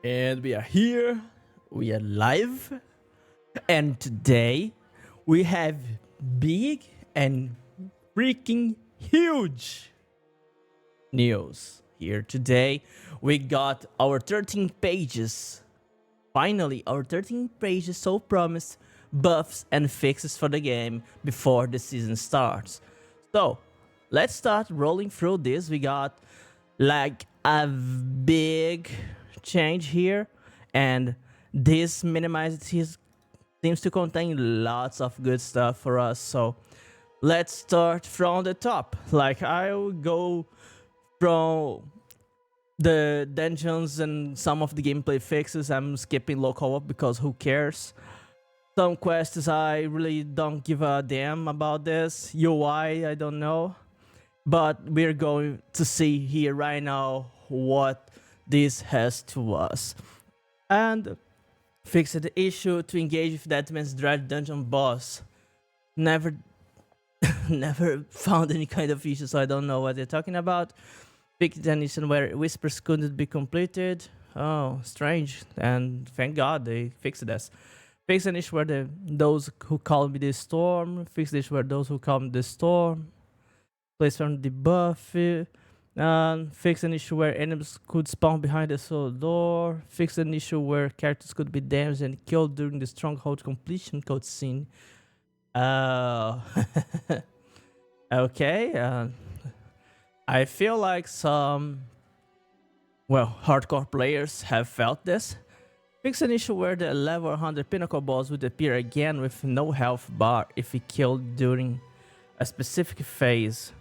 And we are here, we are live, and today we have big and freaking huge news. Here today, we got our 13 pages. Finally, our 13 pages so promised buffs and fixes for the game before the season starts. So, let's start rolling through this. We got like a big change here, and this minimized seems to contain lots of good stuff for us. So let's start from the top. Like, I'll go from the dungeons and some of the gameplay fixes. I'm skipping local op because who cares? Some quests I really don't give a damn about this. UI I don't know. But we're going to see here right now what this has to us. And fix the issue to engage with that man's dread dungeon boss. Never never found any kind of issue, so I don't know what they're talking about. Fix the mission where whispers couldn't be completed. Oh, strange. And thank God they fixed this. Fix an issue where those who call me the storm. Fix the issue where those who call me the storm. Place from the buff. Fix an issue where enemies could spawn behind the soul door. Fix an issue where characters could be damaged and killed during the stronghold completion cutscene. Okay. I feel like some, hardcore players have felt this. Fix an issue where the level 100 pinnacle boss would appear again with no health bar if he killed during a specific phase.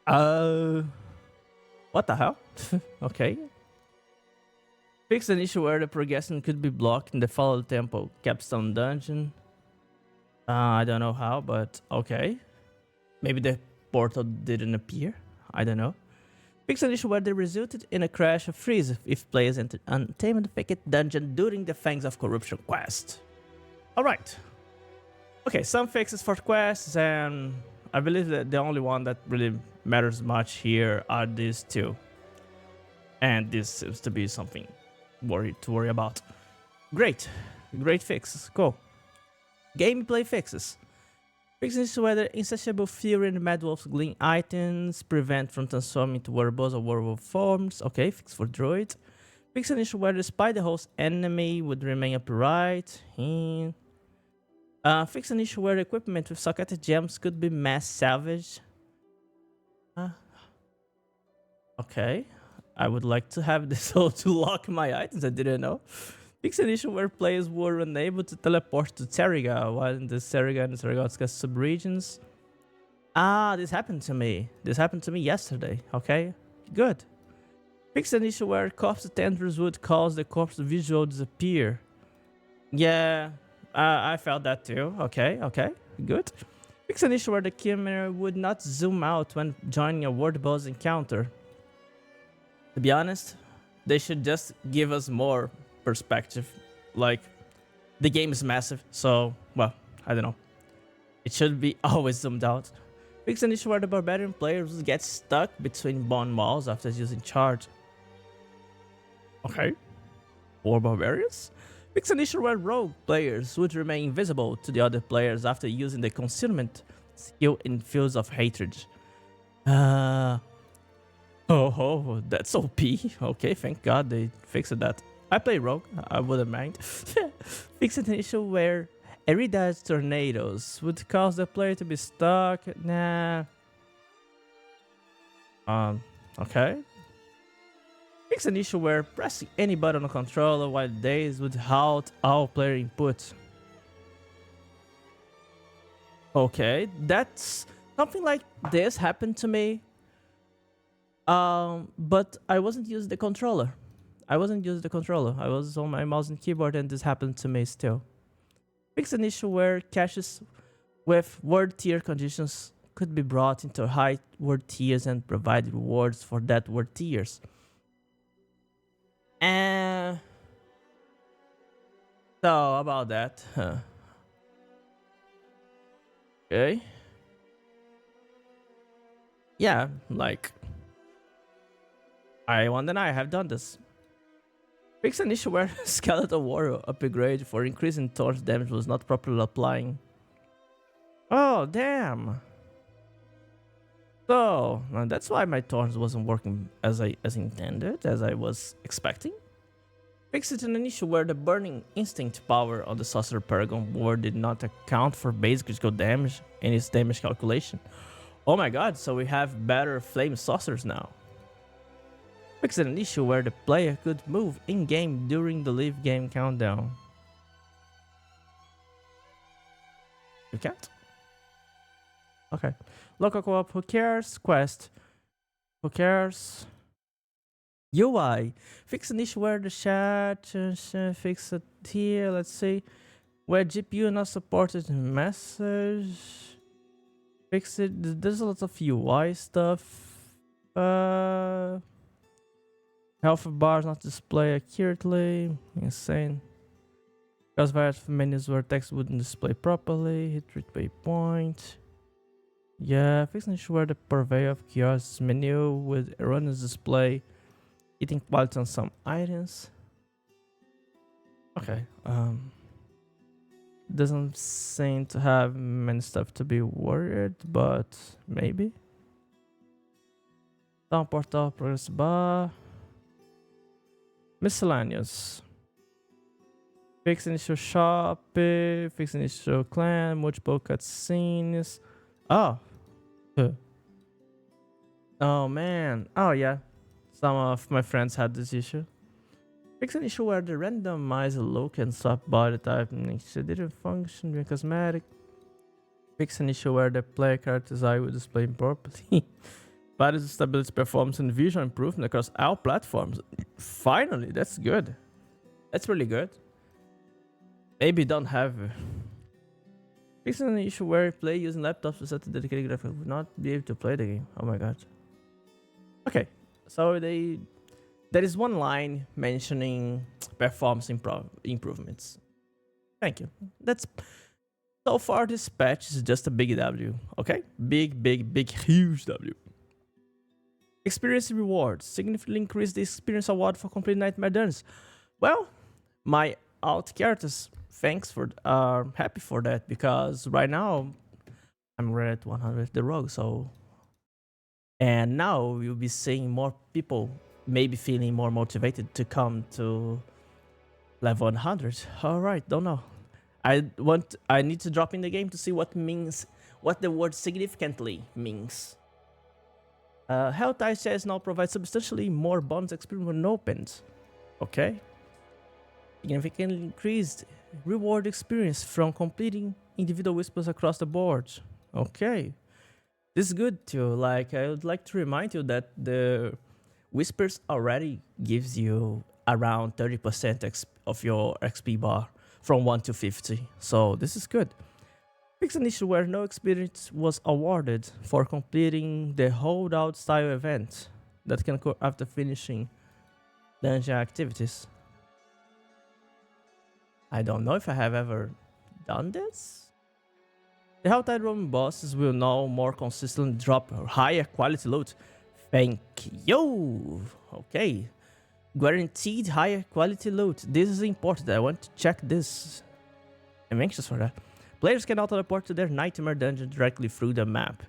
What the hell? Okay. Fix an issue where the progression could be blocked in the Follow Temple Capstone Dungeon. I don't know how, but okay. Maybe the portal didn't appear. I don't know. Fix an issue where they resulted in a crash of freeze if players entered Untamed Thicket Dungeon during the Fangs of Corruption quest. Alright. Okay, some fixes for quests, and I believe that the only one that really matters much here are these two. And this seems to be something to worry about. Great fixes, cool. Gameplay fixes. Fixes whether insatiable fury and Mad Wolf's glean items prevent from transforming to werewolves or werewolf forms. Okay, fix for druid. Fix an issue where the spider host enemy would remain upright. Fix an issue where equipment with socketed gems could be mass salvaged. Okay. I would like to have this all to lock my items, I didn't know. Fix an issue where players were unable to teleport to Terriga while in the Terriga and Terriga's subregions. This happened to me. This happened to me yesterday, okay? Good. Fix an issue where corpse tendrils would cause the corpse visual disappear. Yeah, I felt that too. Okay, good. Fix an issue where the camera would not zoom out when joining a word boss encounter. To be honest, they should just give us more perspective. Like, the game is massive, so, I don't know. It should be always zoomed out. Fix an issue where the barbarian players get stuck between bone walls after using charge. Okay. Or barbarians? Fix an issue where rogue players would remain invisible to the other players after using the concealment skill in Fields of Hatred. Oh, that's OP. Okay, thank God they fixed that. I play rogue, I wouldn't mind. Fix an issue where Erida's tornadoes would cause the player to be stuck. Nah. Okay. Fix an issue where pressing any button on controller while dazed would halt all player input. Okay, that's something like this happened to me. But I wasn't using the controller. I was on my mouse and keyboard, and this happened to me still. Fix an issue where caches with word tier conditions could be brought into high word tiers and provide rewards for that word tiers. So about that, okay. Yeah, like, I won't deny I have done this. Fix an issue where Skeletal Warrior upgrade for increasing torch damage was not properly applying. Oh, damn. So, that's why my torch wasn't working as intended, as I was expecting. Fix it in an issue where the burning instinct power on the Sorcerer Paragon board did not account for basic critical damage in its damage calculation. Oh my god, so we have better flame sorcerers now. Fix it an issue where the player could move in-game during the leave game countdown. You can't? Okay. Local co-op, who cares? Quest, who cares? UI, fix an issue where the chat, fix it here, let's see. Where GPU not supported message. Fix it, there's a lot of UI stuff. Health bars not display accurately, insane. Because various menus where text wouldn't display properly, hit replay point. Yeah, fix an issue where the purveyor of kiosks menu with erroneous display. Eating quality on some items. Okay. Doesn't seem to have many stuff to be worried, but maybe. Down portal progress bar. Miscellaneous. Fix an issue shop. Fix an issue clan. Multiple cutscenes. Oh. Oh man. Oh yeah. Some of my friends had this issue. Fix an issue where the randomizer look and swap body type didn't function during cosmetic. Fix an issue where the player character's eye will display properly. Body stability, performance, and visual improvement across all platforms. Finally, that's good. That's really good. Maybe don't have. Fix an issue where play using laptops with set to dedicated graphics would not be able to play the game. Oh my god. Okay. So there is one line mentioning performance improvements. Thank you. That's so far this patch is just a big W. Okay, big, huge W. Experience rewards significantly increase the experience award for complete nightmare dungeons. Well, my alt characters are happy for that because right now I'm right at 100 the rogue, so. And now you'll be seeing more people maybe feeling more motivated to come to level 100. All right, don't know. I need to drop in the game to see what the word significantly means. Health ICS now provides substantially more bonus experience when opened. Okay. Significantly increased reward experience from completing individual whispers across the board. Okay. This is good too. Like, I would like to remind you that the whispers already gives you around 30% of your XP bar from 1 to 50. So this is good. Fix an issue where no experience was awarded for completing the holdout style event that can occur after finishing dungeon activities. I don't know if I have ever done this. The Helltide Roman bosses will now more consistently drop higher quality loot. Thank you. Okay. Guaranteed higher quality loot. This is important. I want to check this. I'm anxious for that. Players can now teleport to their nightmare dungeon directly through the map.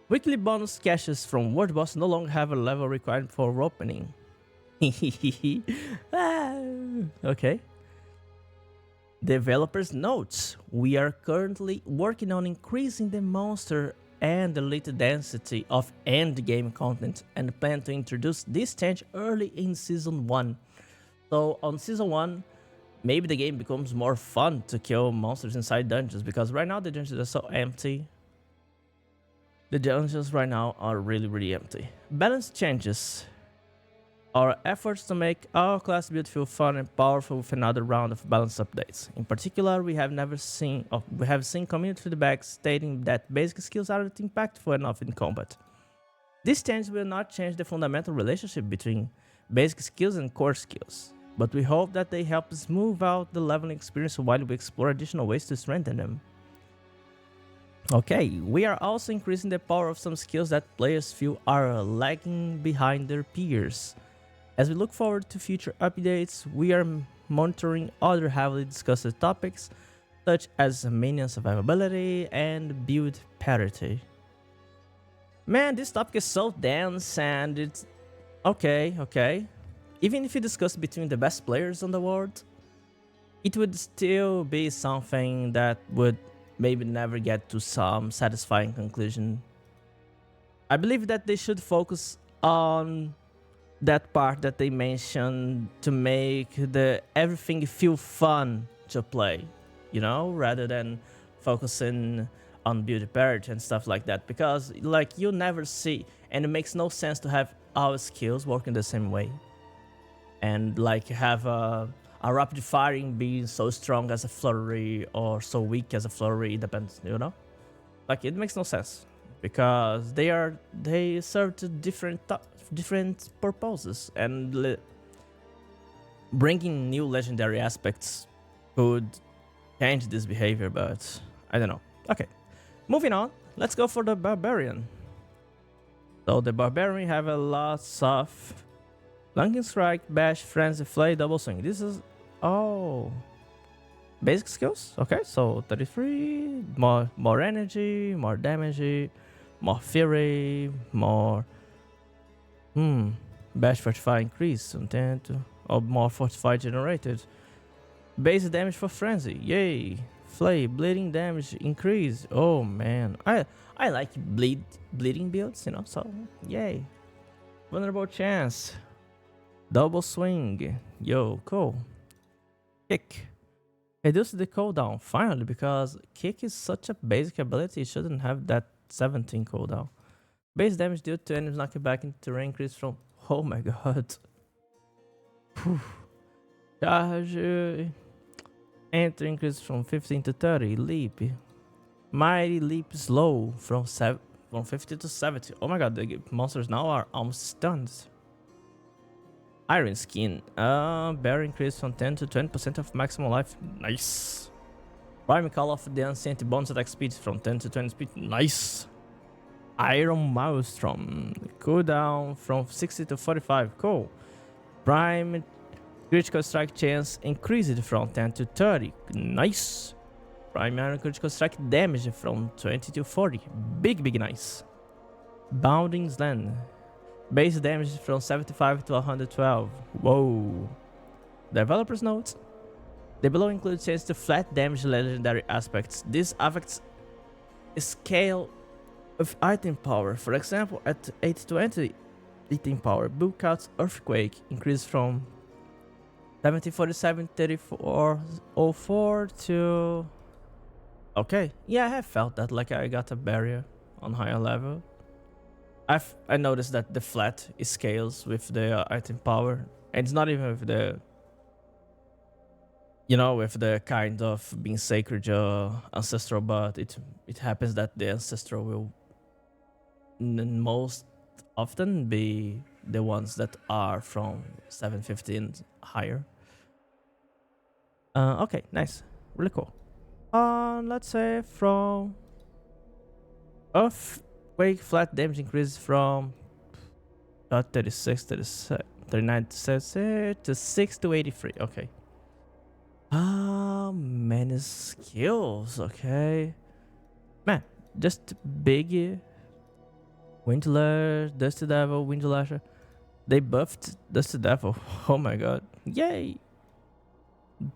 Weekly bonus caches from World Boss no longer have a level required for opening. Okay. Developers notes, we are currently working on increasing the monster and the elite density of endgame content and plan to introduce this change early in Season 1. So on Season 1, maybe the game becomes more fun to kill monsters inside dungeons because right now the dungeons are so empty. The dungeons right now are really empty. Balance changes. Our efforts to make our class beautiful, fun, and powerful with another round of balance updates. In particular, we have seen community feedback stating that basic skills aren't impactful enough in combat. This change will not change the fundamental relationship between basic skills and core skills, but we hope that they help smooth out the leveling experience while we explore additional ways to strengthen them. Okay, we are also increasing the power of some skills that players feel are lagging behind their peers. As we look forward to future updates, we are monitoring other heavily discussed topics such as minion survivability and build parity. Man, this topic is so dense and it's okay. Even if you discuss between the best players on the world, it would still be something that would maybe never get to some satisfying conclusion. I believe that they should focus on that part that they mentioned to make the everything feel fun to play, you know, rather than focusing on beauty parity and stuff like that, because like you never see, and it makes no sense to have all skills working the same way and like have a rapid firing being so strong as a flurry or so weak as a flurry. It depends, you know, like it makes no sense because they serve to different purposes, and bringing new legendary aspects could change this behavior, but I don't know. Okay, moving on, let's go for the barbarian. So the barbarian have a lot of Lunking Strike, Bash, Frenzy, Flay, Double Swing. This is basic skills. Okay, so 33, more energy, more damage, more fury, more Bash Fortify increase from 10 to more Fortify generated. Base damage for Frenzy, yay. Flay, bleeding damage increase. Oh man, I like bleeding builds, you know, so yay. Vulnerable chance. Double swing, yo, cool. Kick. Reduce the cooldown, finally, because kick is such a basic ability, it shouldn't have that 17 cooldown. Base damage due to enemies knocked back into range increase from... Oh my god. Charge. Enter increase from 15 to 30. Leap. Mighty leap slow from 50 to 70. Oh my god, the monsters now are almost stunned. Iron Skin. Bear increase from 10 to 20% of maximum life. Nice. Prime Call of the Ancient bonus attack speed from 10 to 20 speed. Nice. Iron Maelstrom. Cooldown from 60 to 45. Cool. Prime critical strike chance increased from 10 to 30. Nice. Prime Iron critical strike damage from 20 to 40. Big nice. Bounding Slam. Base damage from 75 to 112. Whoa. Developer's notes. The below include change to flat damage legendary aspects. These affects scale of item power. For example, at 820 item power, Book Out's Earthquake increased from 1747 3404 to... Okay, yeah, I have felt that, like I got a barrier on higher level. I noticed that the flat scales with the item power, and it's not even with the, you know, with the kind of being sacred ancestral, but it happens that the ancestral will most often be the ones that are from 715 higher. Okay, nice, really cool. Let's say from Earthquake flat damage increase from 36, 39 to 6 to 83. Okay. Many skills. Okay. Man, just big. Windlash, Dusty Devil, Windlasher. They buffed Dusty Devil. Oh my god. Yay!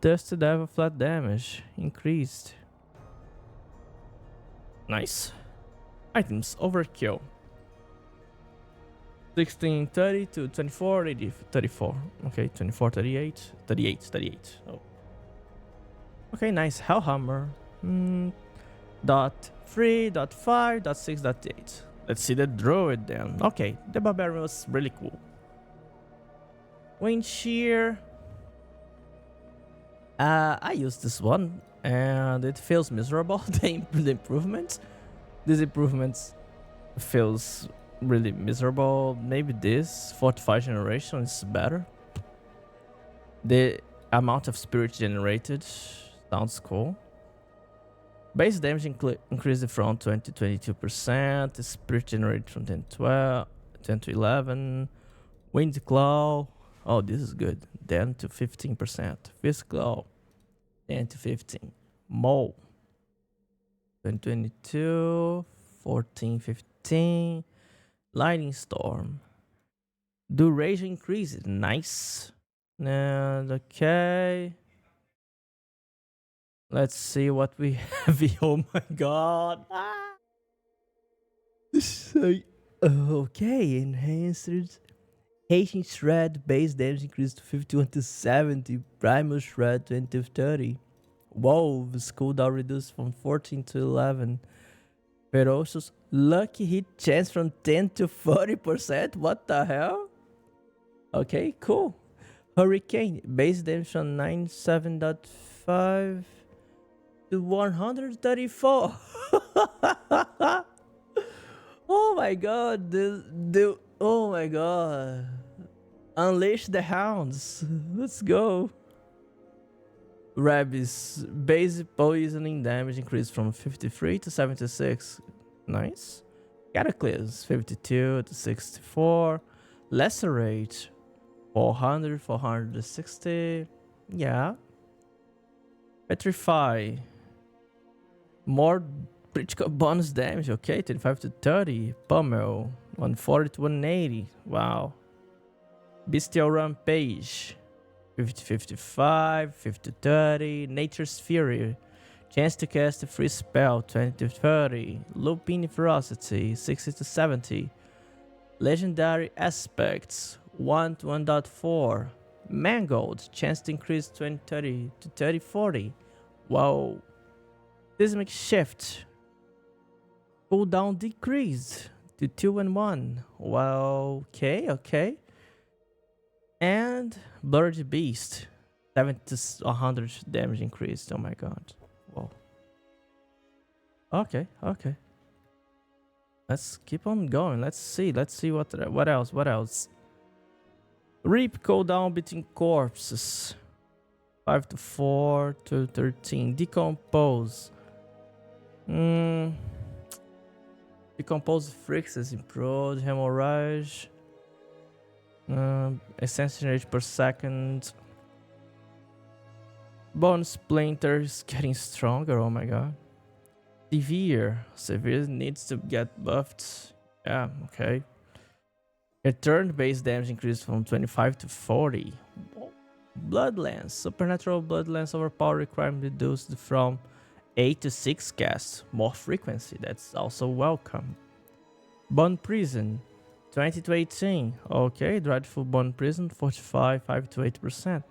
Dusty Devil flat damage increased. Nice. Items overkill. 1630 to 2480, 34. Okay, 24, 38, 38. Oh. Okay, nice. Hellhammer. Dot 3, dot 5, dot 6, dot 8. Let's see the druid then. Okay, the barbarian was really cool. Wind shear. I used this one and it feels miserable. The improvements. These improvements feels really miserable. Maybe this 45 generation is better. The amount of spirit generated sounds cool. Base damage increased from 20 to 22%. The spirit generated from 10 to 11. Wind claw. Oh, this is good. 10 to 15%. Physical, 10 to 15. Mole, 2022, 14, 15. Lightning storm. Duration increases. Nice. And okay. Let's see what we have. Oh my god. Okay, enhanced. Haitian shred base damage increased to 51 to 70. Primal shred 20 to 30. Wolves cooldown reduced from 14 to 11. Ferocious lucky hit chance from 10 to 40%. What the hell? Okay, cool. Hurricane base damage from 97.5 to 134. Oh my god, oh my god. Unleash the hounds. Let's go. Rabies base poisoning damage increased from 53 to 76. Nice. Cataclysm 52 to 64. Lacerate 400, 460. Yeah. Petrify. More critical bonus damage. Okay, 25 to 30. Pummel 140 to 180. Wow. Bestial Rampage 50 55, 50 30. Nature's Fury. Chance to cast a free spell 20 to 30. Lupine Ferocity 60 to 70. Legendary Aspects 1 to 1.4. Mangold. Chance to increase 20 30 to 30 40. Wow. Seismic Shift. Cooldown decreased to 2 and 1. Well, okay. And Blurred Beast. 70 to 100 damage increased. Oh my god. Whoa. Okay. Let's keep on going. Let's see what else. Reap cooldown between corpses. 5 to 4 to 13. Decompose. Decompose freaks is improved. Hemorrhage. Ascension rate per second. Bone Splinter is getting stronger. Oh my god. Severe needs to get buffed. Yeah, okay. Return base damage increased from 25 to 40. Bloodlance. Supernatural Bloodlance overpower requirement reduced from 8 to 6 casts. More frequency. That's also welcome. Bone Prison. 20 to 18. Okay, Dreadful Bone Prison. 45, 5 to 8%.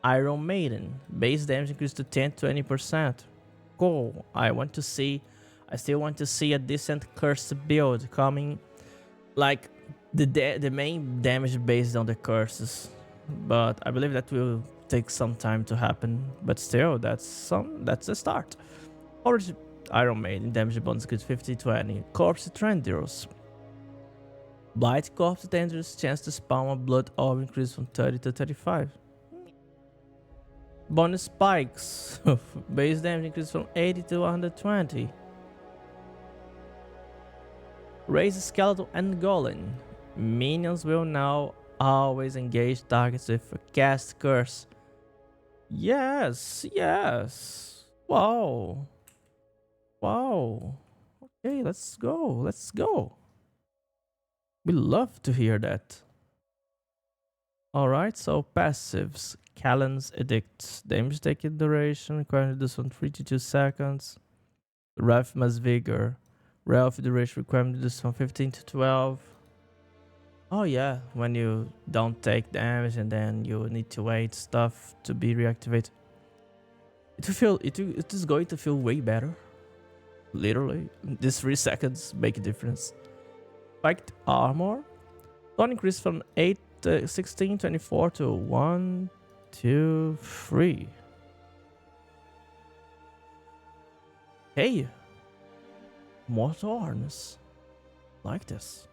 Iron Maiden. Base damage increased to 10 to 20%. Cool. I still want to see a decent curse build coming. Like the main damage based on the curses. But I believe that will take some time to happen. But still, that's a start. Orange Iron Maiden. Damage bonus increased 50 to 20. Corpse Trendiros. Blight Corpse Dangerous. Chance to spawn a blood orb increased from 30 to 35. Bonus Spikes. Base damage increased from 80 to 120. Raise Skeleton and Golem. Minions will now always engage targets with a cast curse. Yes. Wow. Okay, let's go. We love to hear that. Alright, so passives. Callan's Edict. Damage taking duration. Requiring reduce from 3 to 2 seconds. Raphma's Vigor. Ralph duration requirement reduced from 15 to 12. Oh yeah, when you don't take damage and then you need to wait stuff to be reactivated. It is going to feel way better. Literally. These 3 seconds make a difference. Spiked Armor. Don't increase from 8, 16, 24 to 1, 2, 3. Hey! More thorns. Like this.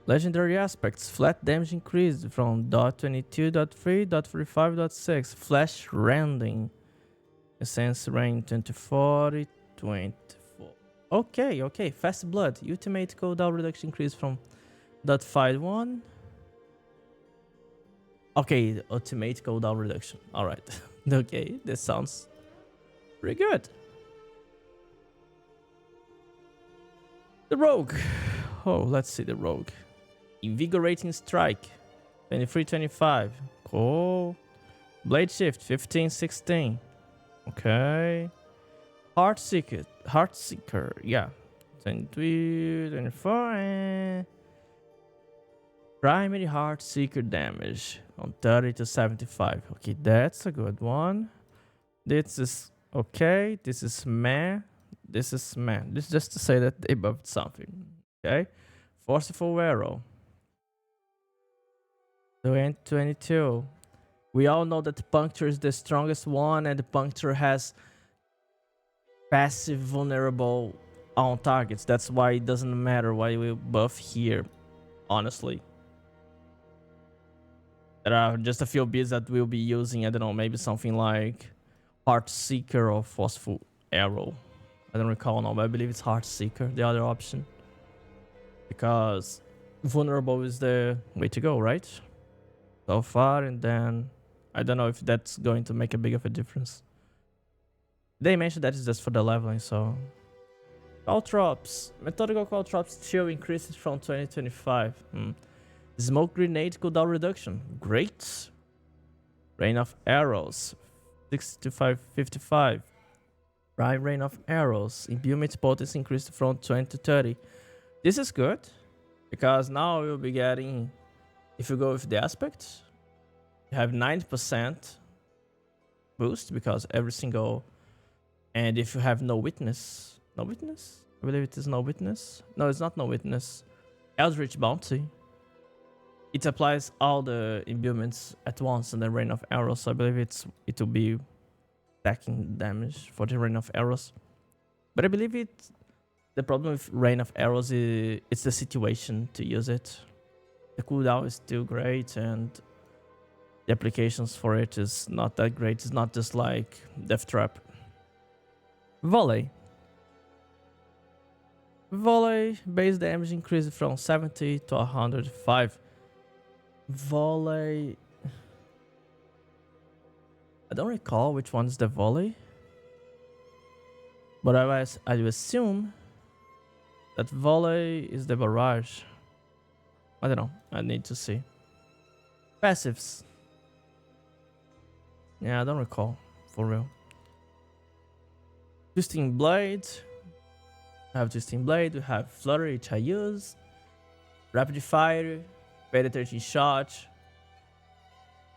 Legendary aspects. Flat damage increased from .22, .3, .45, .6. Flash rending. Essence range 2040, 24. Okay. Fast blood. Ultimate cooldown reduction increased from .51 Okay, ultimate cooldown reduction. All right. Okay, this sounds pretty good. The rogue. Oh, let's see the rogue. Invigorating strike. 23-25. Cool. Blade shift. 15-16. Okay. Heartseeker. Heartseeker. Yeah. 23, 24. Primary Heartseeker damage on 30-75. Okay, that's a good one. This is okay. This is meh. This is meh. This is just to say that they buffed something. Okay. Forceful arrow. 22. We all know that Puncture is the strongest one, and the Puncture has passive vulnerable on targets. That's why it doesn't matter why we buff here, honestly. There are just a few beats that we'll be using. I don't know, maybe something like Heartseeker or Forceful Arrow. I don't recall now, but I believe it's Heartseeker, the other option. Because vulnerable is the way to go, right? So far, and then I don't know if that's going to make a big of a difference. They mentioned that it's just for the leveling, so... Caltrops. Methodical Caltrops chill increases from 2025. Smoke Grenade cooldown reduction. Great. Rain of Arrows. 65-55. Prime Rain of Arrows. Imbuement potency increased from 20-30. This is good, because now we'll be getting... If you go with the aspect, you have 90% boost, because every single... And if you have no witness... No witness? I believe it is no witness. No, it's not no witness. Eldritch Bounty. It applies all the imbuements at once and then Rain of Arrows. So I believe it will be stacking damage for the Rain of Arrows. But I believe the problem with Rain of Arrows is it's the situation to use it. The cooldown is still great, and the applications for it is not that great. It's not just like Death Trap. Volley. Volley base damage increased from 70 to 105. Volley. I don't recall which one is the volley, but I assume that volley is the barrage. I don't know. I need to see. Passives. Yeah, I don't recall for real. Twisting Blade. I have Twisting Blade. We have Flurry, which I use. Rapid Fire. Penetrating Shot.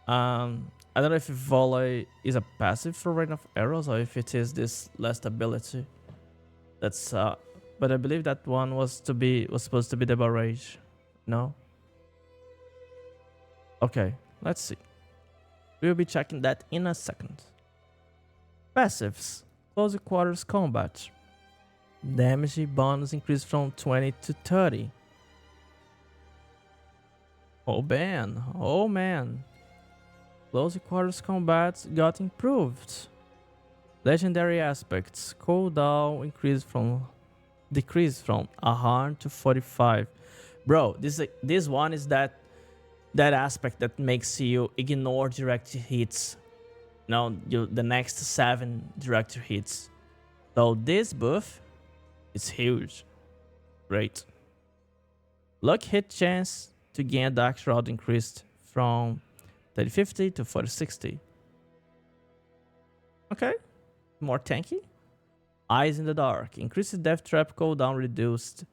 I don't know if Volley is a passive for Rain of Arrows or if it is this last ability. That's but I believe that one was supposed to be the barrage. No? Okay, let's see. We'll be checking that in a second. Passives. Close quarters combat. Damage bonus increased from 20 to 30. Oh man, oh man. Close quarters combat got improved. Legendary aspects. Cooldown decreased from 100 to 45. Bro, this one is that aspect that makes you ignore direct hits. No, the next 7 direct hits. So this buff is huge. Great. Luck hit chance to gain a dark shroud increased from 30-50 to 40-60. Okay. More tanky. Eyes in the dark. Increases death trap cooldown reduced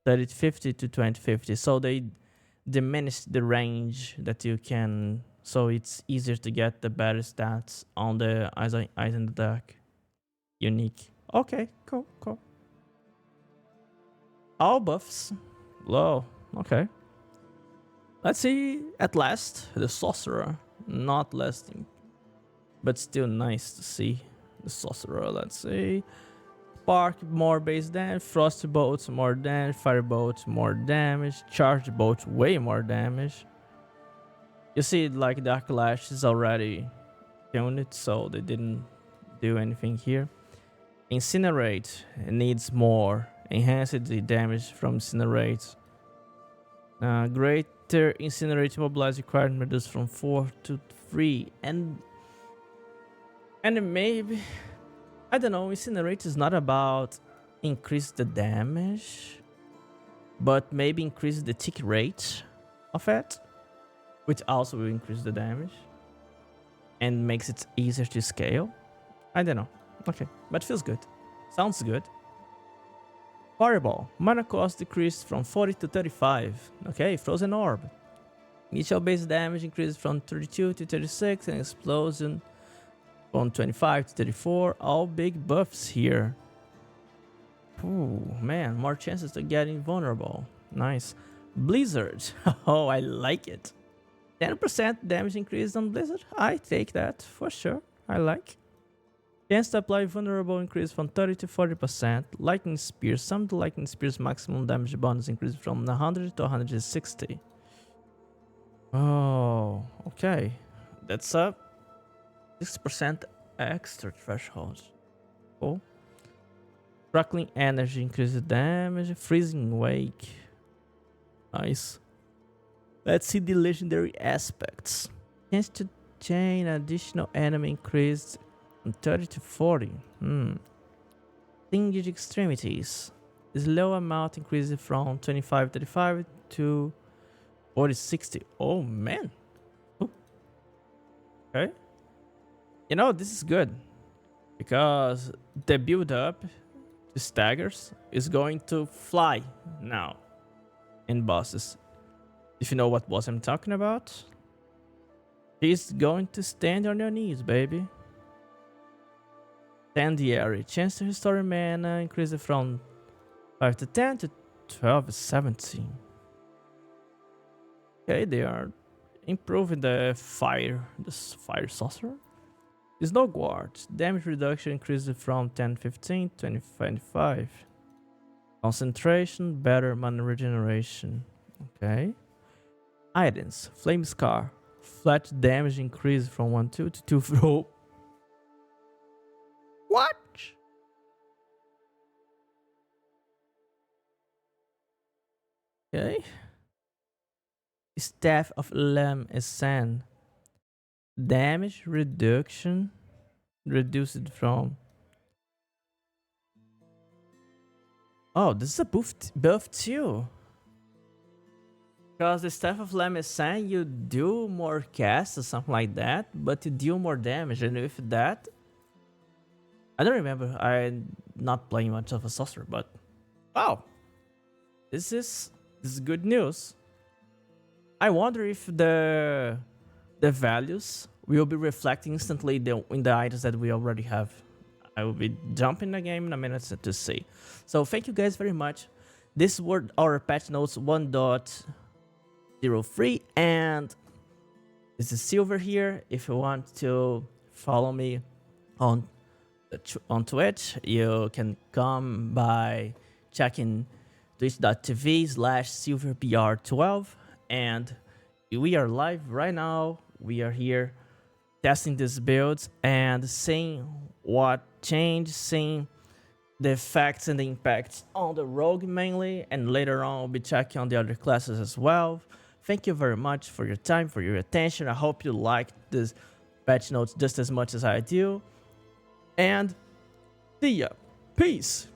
30-50 to 20-50. So they diminished the range that you can. So it's easier to get the better stats on the eyes in the dark. Unique. Okay, cool. All buffs. Low. Okay. Let's see, at last, the Sorcerer. Not lasting, but still nice to see the Sorcerer. Let's see. Spark, more base damage. Frosty Bolt, more damage. Firebolt, more damage. Charge Bolt, way more damage. You see, like, Dark Lash is already tuned, so they didn't do anything here. Incinerate needs more. Enhance the damage from Incinerate. Great After Incinerate, Mobilize required reduced from 4 to 3. And maybe, I don't know, Incinerate is not about increase the damage, but maybe increase the tick rate of it, which also will increase the damage and makes it easier to scale. I don't know. Okay, but feels good. Sounds good. Fireball. Mana cost decreased from 40 to 35. Okay, Frozen Orb. Initial base damage increased from 32 to 36 and explosion from 25 to 34. All big buffs here. Ooh, man, more chances to get invulnerable. Nice. Blizzard. Oh, I like it. 10% damage increase on Blizzard. I take that for sure. I like. Chance to apply vulnerable increase from 30 to 40%. Lightning Spear. Some of the Lightning Spear's maximum damage bonus increase from 100 to 160. Oh, okay. That's a 6% extra threshold. Cool. Crackling Energy increases damage. Freezing Wake. Nice. Let's see the legendary aspects. Chance to chain additional enemy increased from 30 to 40. Singed Extremities. Slow amount increases from 25 to 35 to 40 60. Oh man. Ooh. Okay. You know, this is good because the build up to staggers is going to fly now in bosses. If you know what boss I'm talking about, he's going to stand on your knees, baby. Sandiary. Chance to restore mana increases from 5 to 10 to 12 to 17. Okay, they are improving the fire sorcerer. Snow Guard. Damage reduction increases from 10 15 to 20 25. Concentration, better mana regeneration. Okay. Items. Flame Scar. Flat damage increase from 1 2 to 2 4. What? Okay. Staff of Lamb Ascend. Damage reduction reduced from. Oh, this is a buff too. Because the Staff of Lamb Ascend, you do more casts or something like that, but you deal more damage. And with that, I don't remember. I'm not playing much of a sorcerer, but wow, this is good news. I wonder if the values will be reflecting instantly in the items that we already have. I will be jumping the game in a minute to see. So thank you guys very much. This were our patch notes 1.03, and this is Silver here. If you want to follow me on Twitch, you can come by checking twitch.tv/silverbr12, and we are live right now. We are here testing these builds and seeing what changed, seeing the effects and the impacts on the rogue mainly, and later on I'll be checking on the other classes as well. Thank you very much for your time, for your attention. I hope you liked this patch notes just as much as I do, and see ya. Peace.